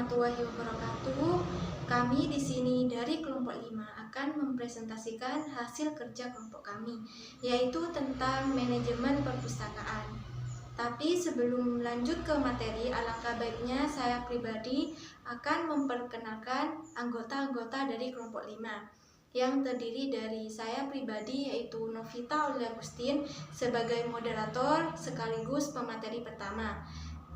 warahmatullahi wabarakatuh. Kami di sini dari kelompok 5 akan mempresentasikan hasil kerja kelompok kami, yaitu tentang manajemen perpustakaan. Tapi sebelum lanjut ke materi, alangkah baiknya saya pribadi akan memperkenalkan anggota-anggota dari kelompok 5 yang terdiri dari saya pribadi, yaitu Novita Aulia Agustin sebagai moderator sekaligus pemateri pertama.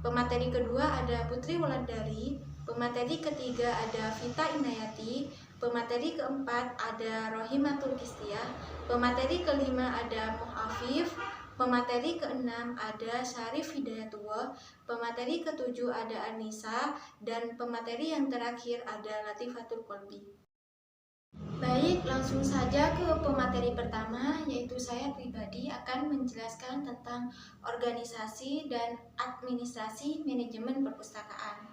Pemateri kedua ada Putri Wulandari, pemateri ketiga ada Vita Inayati, pemateri keempat ada Rohimatul Kistiah, pemateri kelima ada Muhafif, pemateri keenam ada Syarif Hidayatullah, pemateri ketujuh ada Anissa, dan pemateri yang terakhir ada Latifatul Kolbi. Baik, langsung saja ke pemateri pertama, yaitu saya pribadi akan menjelaskan tentang organisasi dan administrasi manajemen perpustakaan.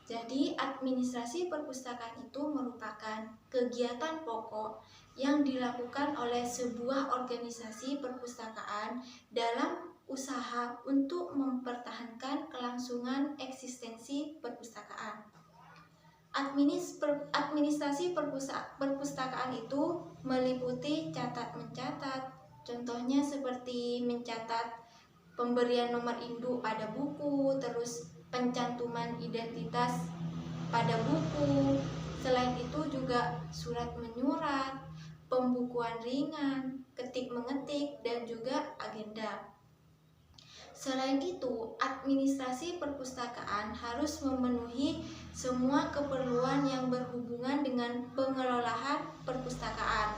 Jadi, administrasi perpustakaan itu merupakan kegiatan pokok yang dilakukan oleh sebuah organisasi perpustakaan dalam usaha untuk mempertahankan kelangsungan eksistensi perpustakaan. Administrasi perpustakaan itu meliputi catat-mencatat, contohnya seperti mencatat pemberian nomor induk pada buku, terus pencantuman identitas pada buku. Selain itu juga surat menyurat, pembukuan ringan, ketik mengetik, dan juga agenda. Selain itu, administrasi perpustakaan harus memenuhi semua keperluan yang berhubungan dengan pengelolaan perpustakaan,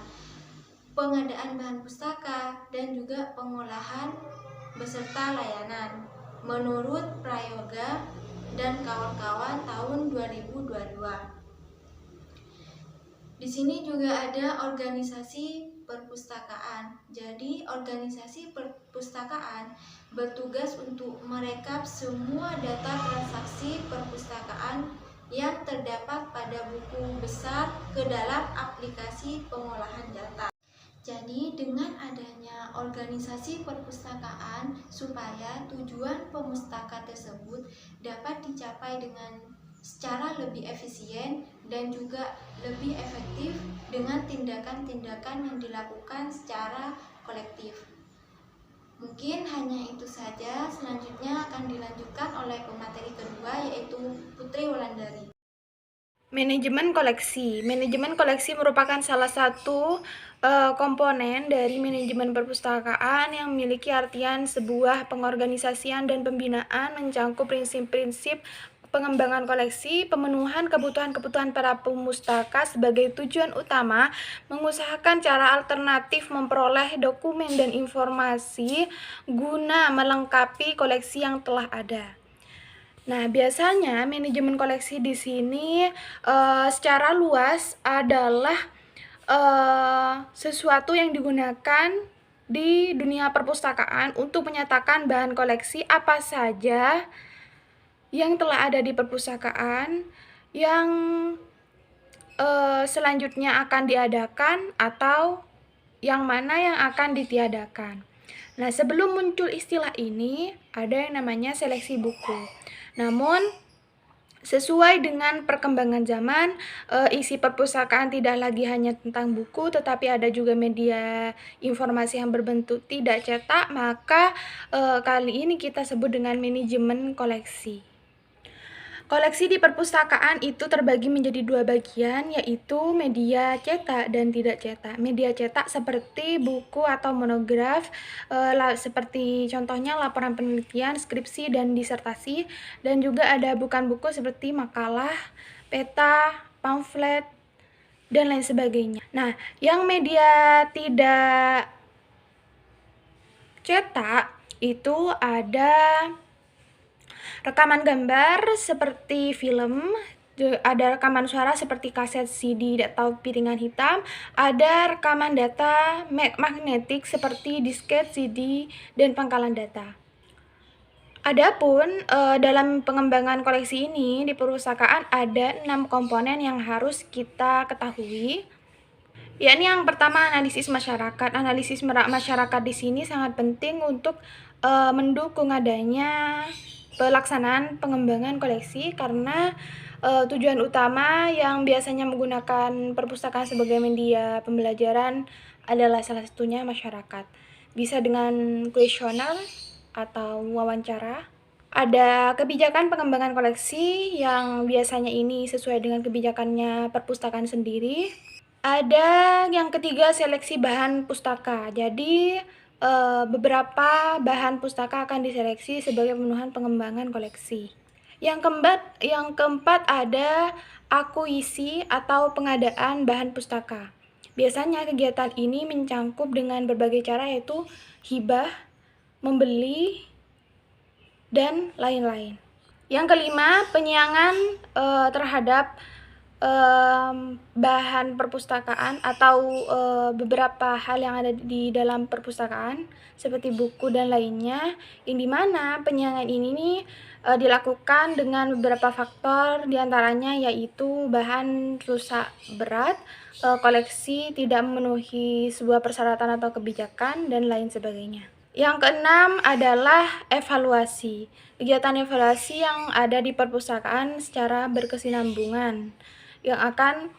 pengadaan bahan pustaka, dan juga pengolahan beserta layanan menurut Prayoga dan kawan-kawan tahun 2022. Di sini juga ada organisasi perpustakaan. Jadi, organisasi perpustakaan bertugas untuk merekap semua data transaksi perpustakaan yang terdapat pada buku besar ke dalam aplikasi pengolahan data. Jadi, dengan adanya organisasi perpustakaan, supaya tujuan pemustaka tersebut dapat dicapai dengan secara lebih efisien dan juga lebih efektif dengan tindakan-tindakan yang dilakukan secara kolektif. Mungkin hanya itu saja. Selanjutnya akan dilanjutkan oleh pemateri kedua, yaitu Putri Wulandari. Manajemen koleksi. Manajemen koleksi merupakan salah satu komponen dari manajemen perpustakaan yang memiliki artian sebuah pengorganisasian dan pembinaan mencakup prinsip-prinsip pengembangan koleksi, pemenuhan kebutuhan-kebutuhan para pemustaka sebagai tujuan utama, mengusahakan cara alternatif memperoleh dokumen dan informasi guna melengkapi koleksi yang telah ada. Nah, biasanya manajemen koleksi di sini secara luas adalah sesuatu yang digunakan di dunia perpustakaan untuk menyatakan bahan koleksi apa saja yang telah ada di perpustakaan yang selanjutnya akan diadakan atau yang mana yang akan ditiadakan. Nah, sebelum muncul istilah ini, ada yang namanya seleksi buku. Namun, sesuai dengan perkembangan zaman, isi perpustakaan tidak lagi hanya tentang buku, tetapi ada juga media informasi yang berbentuk tidak cetak, maka kali ini kita sebut dengan manajemen koleksi. Koleksi di perpustakaan itu terbagi menjadi dua bagian, yaitu media cetak dan tidak cetak. Media cetak seperti buku atau monograf, seperti contohnya laporan penelitian, skripsi, dan disertasi. Dan juga ada bukan buku seperti makalah, peta, pamflet, dan lain sebagainya. Nah, yang media tidak cetak itu ada rekaman gambar seperti film, ada rekaman suara seperti kaset CD atau piringan hitam, ada rekaman data magnetik seperti disket, CD, dan pangkalan data. Adapun dalam pengembangan koleksi ini di perpustakaan ada 6 komponen yang harus kita ketahui. Yakni yang pertama analisis masyarakat. Analisis masyarakat di sini sangat penting untuk mendukung adanya pelaksanaan pengembangan koleksi karena tujuan utama yang biasanya menggunakan perpustakaan sebagai media pembelajaran adalah salah satunya masyarakat. Bisa dengan kuesioner atau wawancara. Ada kebijakan pengembangan koleksi yang biasanya ini sesuai dengan kebijakannya perpustakaan sendiri. Ada yang ketiga, seleksi bahan pustaka. Jadi beberapa bahan pustaka akan diseleksi sebagai pemenuhan pengembangan koleksi. Yang keempat ada akuisisi atau pengadaan bahan pustaka. Biasanya kegiatan ini mencangkup dengan berbagai cara, yaitu hibah, membeli, dan lain-lain. Yang kelima, penyiangan terhadap bahan perpustakaan atau beberapa hal yang ada di dalam perpustakaan seperti buku dan lainnya, yang dimana penyiangan ini nih dilakukan dengan beberapa faktor, diantaranya yaitu bahan rusak berat, koleksi tidak memenuhi sebuah persyaratan atau kebijakan, dan lain sebagainya. Yang keenam adalah evaluasi. Kegiatan evaluasi yang ada di perpustakaan secara berkesinambungan yang akan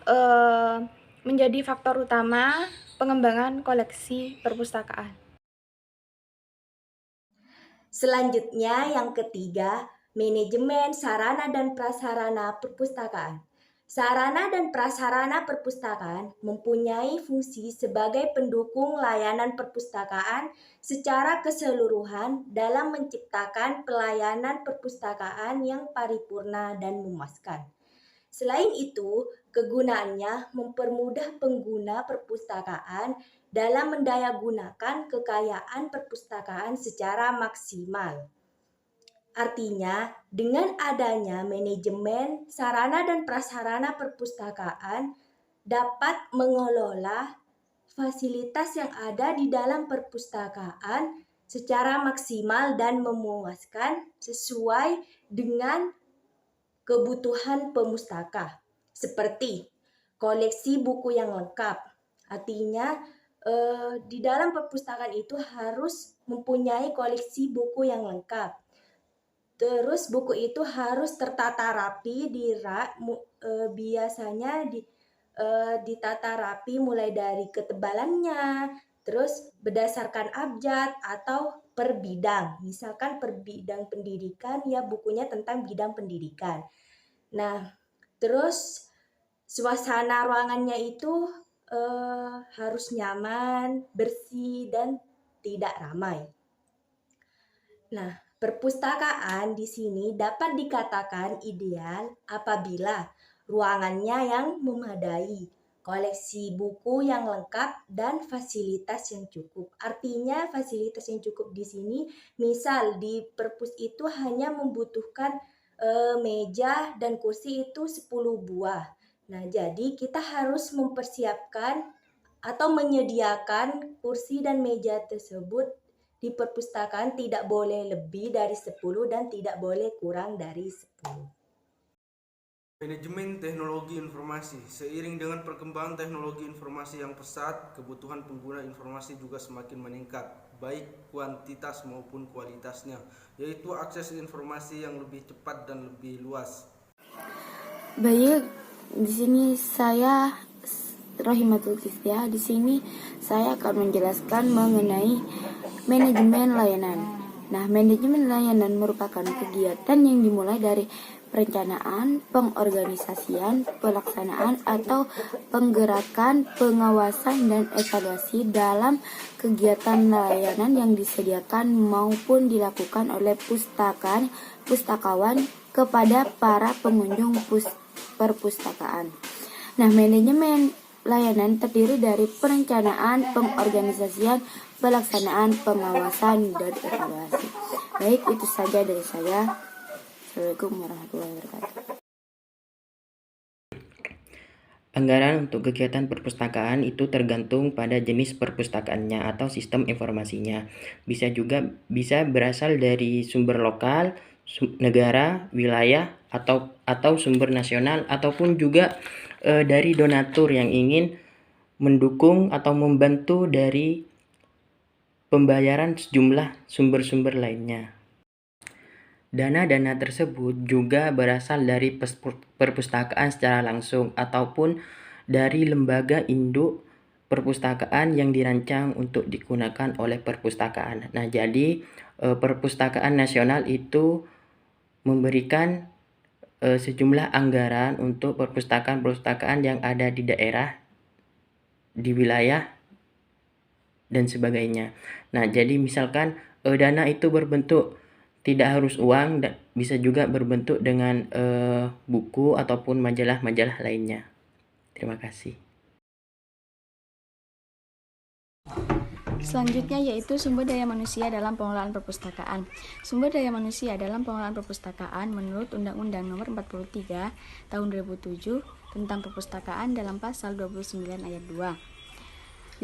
menjadi faktor utama pengembangan koleksi perpustakaan. Selanjutnya yang ketiga, manajemen sarana dan prasarana perpustakaan. Sarana dan prasarana perpustakaan mempunyai fungsi sebagai pendukung layanan perpustakaan secara keseluruhan dalam menciptakan pelayanan perpustakaan yang paripurna dan memuaskan. Selain itu, kegunaannya mempermudah pengguna perpustakaan dalam mendayagunakan kekayaan perpustakaan secara maksimal. Artinya, dengan adanya manajemen sarana dan prasarana perpustakaan dapat mengelola fasilitas yang ada di dalam perpustakaan secara maksimal dan memuaskan sesuai dengan kebutuhan pemustaka. Seperti koleksi buku yang lengkap. Artinya, di dalam perpustakaan itu harus mempunyai koleksi buku yang lengkap. Terus buku itu harus tertata rapi di rak, biasanya ditata rapi mulai dari ketebalannya, terus berdasarkan abjad atau per bidang. Misalkan per bidang pendidikan, ya bukunya tentang bidang pendidikan. Nah, terus suasana ruangannya itu harus nyaman, bersih, dan tidak ramai. Nah, perpustakaan di sini dapat dikatakan ideal apabila ruangannya yang memadai, koleksi buku yang lengkap, dan fasilitas yang cukup. Artinya fasilitas yang cukup di sini, misal di perpus itu hanya membutuhkan meja dan kursi itu 10 buah. Nah, jadi kita harus mempersiapkan atau menyediakan kursi dan meja tersebut di perpustakaan tidak boleh lebih dari 10 dan tidak boleh kurang dari 10. Manajemen teknologi informasi. Seiring dengan perkembangan teknologi informasi yang pesat, kebutuhan pengguna informasi juga semakin meningkat, baik kuantitas maupun kualitasnya, yaitu akses informasi yang lebih cepat dan lebih luas. Baik, di sini saya Rohimatul Kistia. Di sini saya akan menjelaskan mengenai manajemen layanan. Nah, manajemen layanan merupakan kegiatan yang dimulai dari perencanaan, pengorganisasian, pelaksanaan, atau penggerakan, pengawasan, dan evaluasi dalam kegiatan layanan yang disediakan maupun dilakukan oleh pustakawan kepada para pengunjung perpustakaan. Nah, manajemen layanan terdiri dari perencanaan, pengorganisasian, pelaksanaan, pengawasan, dan evaluasi. Baik, itu saja dari saya. Assalamualaikum warahmatullahi wabarakatuh. Anggaran untuk kegiatan perpustakaan itu tergantung pada jenis perpustakaannya atau sistem informasinya. Bisa berasal dari sumber lokal, negara, wilayah, atau sumber nasional, ataupun juga dari donatur yang ingin mendukung atau membantu dari pembayaran sejumlah sumber-sumber lainnya. Dana-dana tersebut juga berasal dari perpustakaan secara langsung ataupun dari lembaga induk perpustakaan yang dirancang untuk digunakan oleh perpustakaan. Nah, jadi Perpustakaan Nasional itu memberikan sejumlah anggaran untuk perpustakaan-perpustakaan yang ada di daerah, di wilayah, dan sebagainya. Nah, jadi misalkan dana itu berbentuk tidak harus uang, dan bisa juga berbentuk dengan buku ataupun majalah-majalah lainnya. Terima kasih. Selanjutnya yaitu sumber daya manusia dalam pengelolaan perpustakaan. Sumber daya manusia dalam pengelolaan perpustakaan menurut Undang-Undang Nomor 43 Tahun 2007 tentang perpustakaan dalam pasal 29 ayat 2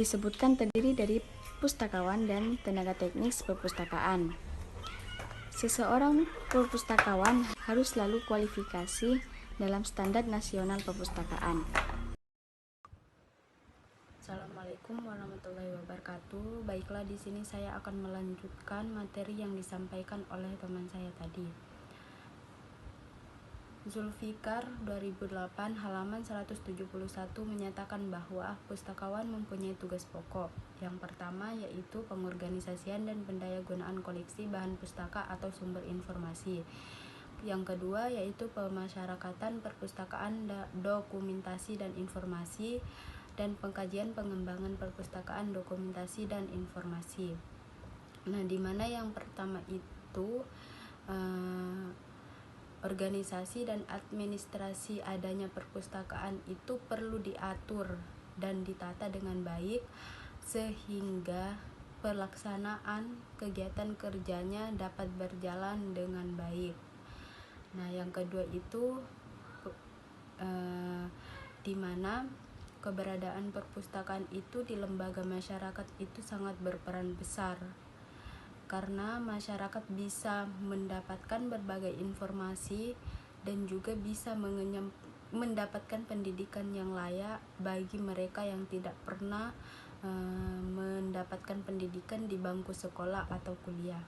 disebutkan terdiri dari pustakawan dan tenaga teknis perpustakaan. Seseorang perpustakawan harus selalu kualifikasi dalam standar nasional perpustakaan. Assalamualaikum warahmatullahi wabarakatuh. Baiklah, di sini saya akan melanjutkan materi yang disampaikan oleh teman saya tadi. Zulfikar 2008 halaman 171 menyatakan bahwa pustakawan mempunyai tugas pokok. Yang pertama yaitu pengorganisasian dan pendayagunaan koleksi bahan pustaka atau sumber informasi. Yang kedua yaitu pemasyarakatan perpustakaan, dokumentasi dan informasi, dan pengkajian pengembangan perpustakaan, dokumentasi dan informasi. Nah, di mana yang pertama itu organisasi dan administrasi adanya perpustakaan itu perlu diatur dan ditata dengan baik sehingga pelaksanaan kegiatan kerjanya dapat berjalan dengan baik. Nah, yang kedua itu di mana keberadaan perpustakaan itu di lembaga masyarakat itu sangat berperan besar, karena masyarakat bisa mendapatkan berbagai informasi dan juga bisa mendapatkan pendidikan yang layak bagi mereka yang tidak pernah mendapatkan pendidikan di bangku sekolah atau kuliah.